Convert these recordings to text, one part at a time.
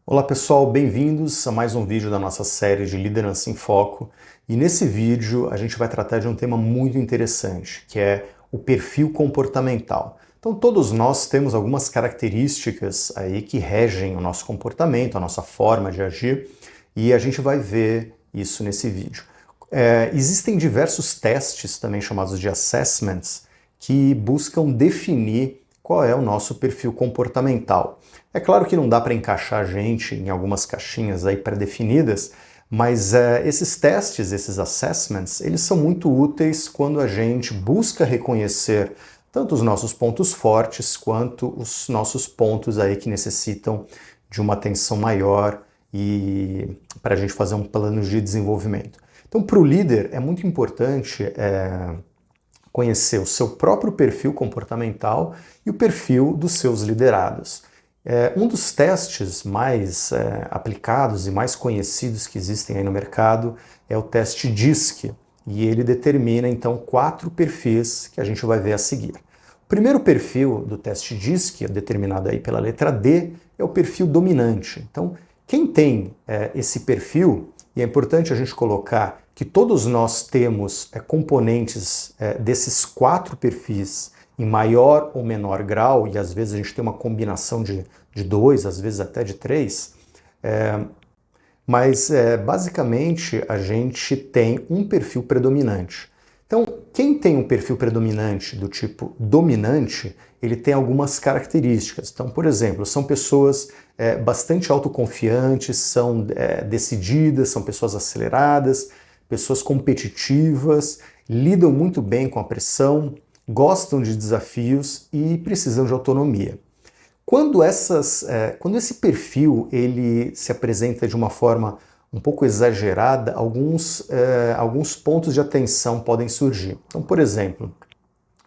Olá pessoal, bem-vindos a mais um vídeo da nossa série de Liderança em Foco. E nesse vídeo a gente vai tratar de um tema muito interessante, que é o perfil comportamental. Então todos nós temos algumas características aí que regem o nosso comportamento, a nossa forma de agir, e a gente vai ver isso nesse vídeo. Existem diversos testes, também chamados de assessments, que buscam definir qual é o nosso perfil comportamental. É claro que não dá para encaixar a gente em algumas caixinhas aí pré-definidas, mas esses testes, esses assessments, eles são muito úteis quando a gente busca reconhecer tanto os nossos pontos fortes quanto os nossos pontos aí que necessitam de uma atenção maior e para a gente fazer um plano de desenvolvimento. Então, para o líder é muito importante conhecer o seu próprio perfil comportamental e o perfil dos seus liderados. Um dos testes mais aplicados e mais conhecidos que existem aí no mercado é o teste DISC, e ele determina então 4 perfis que a gente vai ver a seguir. O primeiro perfil do teste DISC, determinado aí pela letra D, é o perfil dominante. Então, quem tem esse perfil, e é importante a gente colocar que todos nós temos componentes desses 4 perfis em maior ou menor grau, e às vezes a gente tem uma combinação de 2, às vezes até de 3, mas basicamente a gente tem um perfil predominante. Então, quem tem um perfil predominante do tipo dominante, ele tem algumas características. Então, por exemplo, são pessoas bastante autoconfiantes, são decididas, são pessoas aceleradas, pessoas competitivas, lidam muito bem com a pressão, gostam de desafios e precisam de autonomia. Quando esse perfil ele se apresenta de uma forma um pouco exagerada, alguns pontos de atenção podem surgir. Então, por exemplo,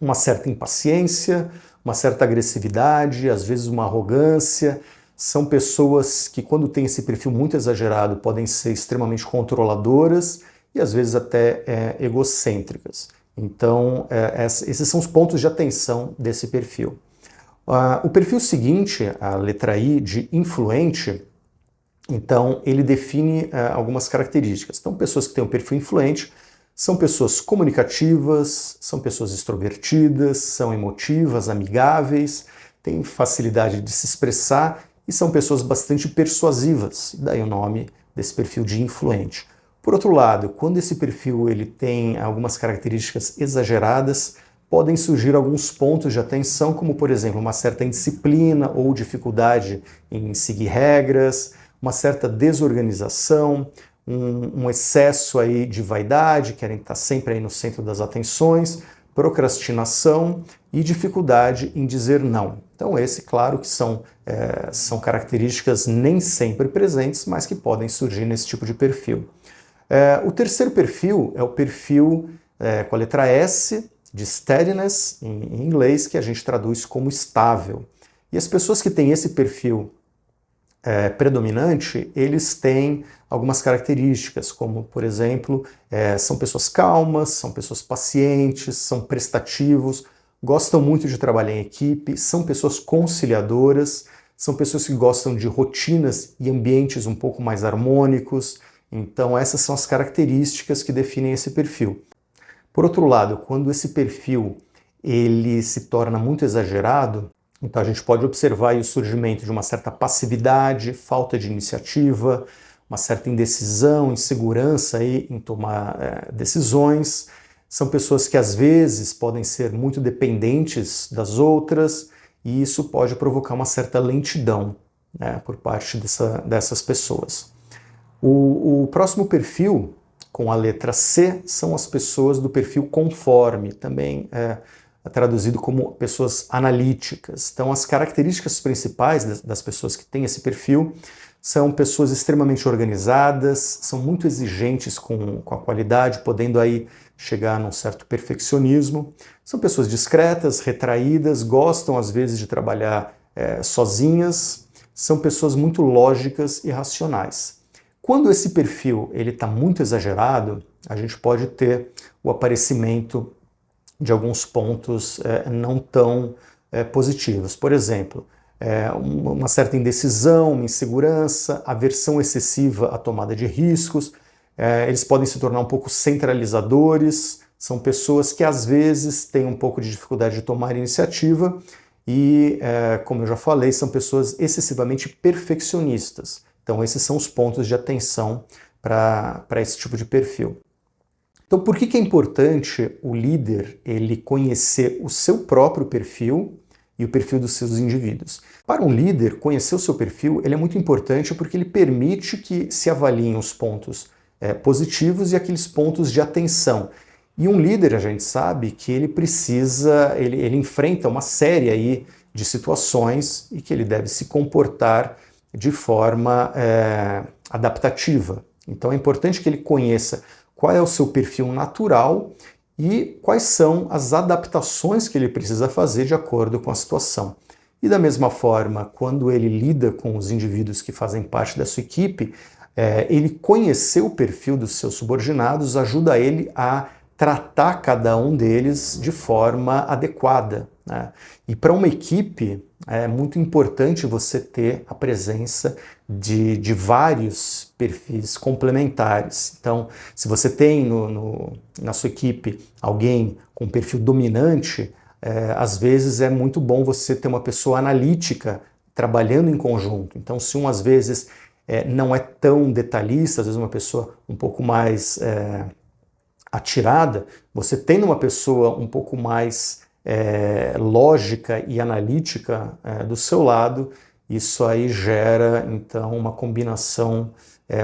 uma certa impaciência, uma certa agressividade, às vezes uma arrogância. São pessoas que, quando têm esse perfil muito exagerado, podem ser extremamente controladoras e às vezes até egocêntricas. Então, esses são os pontos de atenção desse perfil. O perfil seguinte, a letra I, de influente, então ele define algumas características. Então, pessoas que têm um perfil influente são pessoas comunicativas, são pessoas extrovertidas, são emotivas, amigáveis, têm facilidade de se expressar e são pessoas bastante persuasivas, daí o nome desse perfil de influente. Por outro lado, quando esse perfil ele tem algumas características exageradas, podem surgir alguns pontos de atenção, como por exemplo, uma certa indisciplina ou dificuldade em seguir regras, uma certa desorganização, um excesso aí de vaidade, querem estar sempre aí no centro das atenções, procrastinação e dificuldade em dizer não. Então esse, claro que são características nem sempre presentes, mas que podem surgir nesse tipo de perfil. O terceiro perfil é o perfil com a letra S, de steadiness, em inglês, que a gente traduz como estável. E as pessoas que têm esse perfil predominante, eles têm algumas características, como, por exemplo, são pessoas calmas, são pessoas pacientes, são prestativos, gostam muito de trabalhar em equipe, são pessoas conciliadoras, são pessoas que gostam de rotinas e ambientes um pouco mais harmônicos. Então essas são as características que definem esse perfil. Por outro lado, quando esse perfil ele se torna muito exagerado, então a gente pode observar aí o surgimento de uma certa passividade, falta de iniciativa, uma certa indecisão, insegurança aí em tomar decisões. São pessoas que às vezes podem ser muito dependentes das outras e isso pode provocar uma certa lentidão, né, por parte dessas pessoas. O próximo perfil, com a letra C, são as pessoas do perfil conforme, também traduzido como pessoas analíticas. Então, as características principais das pessoas que têm esse perfil são pessoas extremamente organizadas, são muito exigentes com a qualidade, podendo aí chegar num certo perfeccionismo. São pessoas discretas, retraídas, gostam às vezes de trabalhar sozinhas, são pessoas muito lógicas e racionais. Quando esse perfil está muito exagerado, a gente pode ter o aparecimento de alguns pontos não tão positivos. Por exemplo, uma certa indecisão, uma insegurança, aversão excessiva à tomada de riscos. Eles podem se tornar um pouco centralizadores, são pessoas que às vezes têm um pouco de dificuldade de tomar iniciativa e, como eu já falei, são pessoas excessivamente perfeccionistas. Então esses são os pontos de atenção para esse tipo de perfil. Então por que é importante o líder ele conhecer o seu próprio perfil e o perfil dos seus indivíduos? Para um líder, conhecer o seu perfil ele é muito importante porque ele permite que se avaliem os pontos positivos e aqueles pontos de atenção. E um líder, a gente sabe que ele precisa, ele enfrenta uma série aí de situações e que ele deve se comportar de forma adaptativa. Então é importante que ele conheça qual é o seu perfil natural e quais são as adaptações que ele precisa fazer de acordo com a situação. E da mesma forma, quando ele lida com os indivíduos que fazem parte da sua equipe, ele conhecer o perfil dos seus subordinados ajuda ele a tratar cada um deles de forma adequada, né? E para uma equipe é muito importante você ter a presença de vários perfis complementares. Então, se você tem na sua equipe alguém com perfil dominante, às vezes é muito bom você ter uma pessoa analítica trabalhando em conjunto. Então, se um às vezes não é tão detalhista, às vezes uma pessoa um pouco mais atirada, você tendo uma pessoa um pouco mais lógica e analítica do seu lado, isso aí gera então uma combinação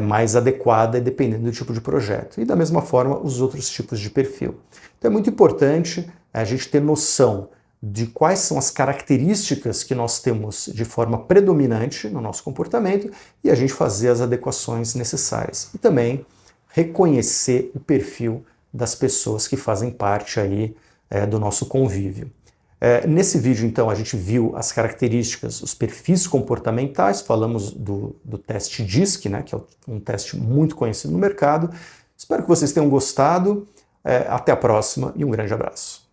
mais adequada dependendo do tipo de projeto. E da mesma forma os outros tipos de perfil. Então é muito importante a gente ter noção de quais são as características que nós temos de forma predominante no nosso comportamento e a gente fazer as adequações necessárias. E também reconhecer o perfil das pessoas que fazem parte aí do nosso convívio. Nesse vídeo, então, a gente viu as características, os perfis comportamentais, falamos do teste DISC, né, que é um teste muito conhecido no mercado. Espero que vocês tenham gostado. Até a próxima e um grande abraço.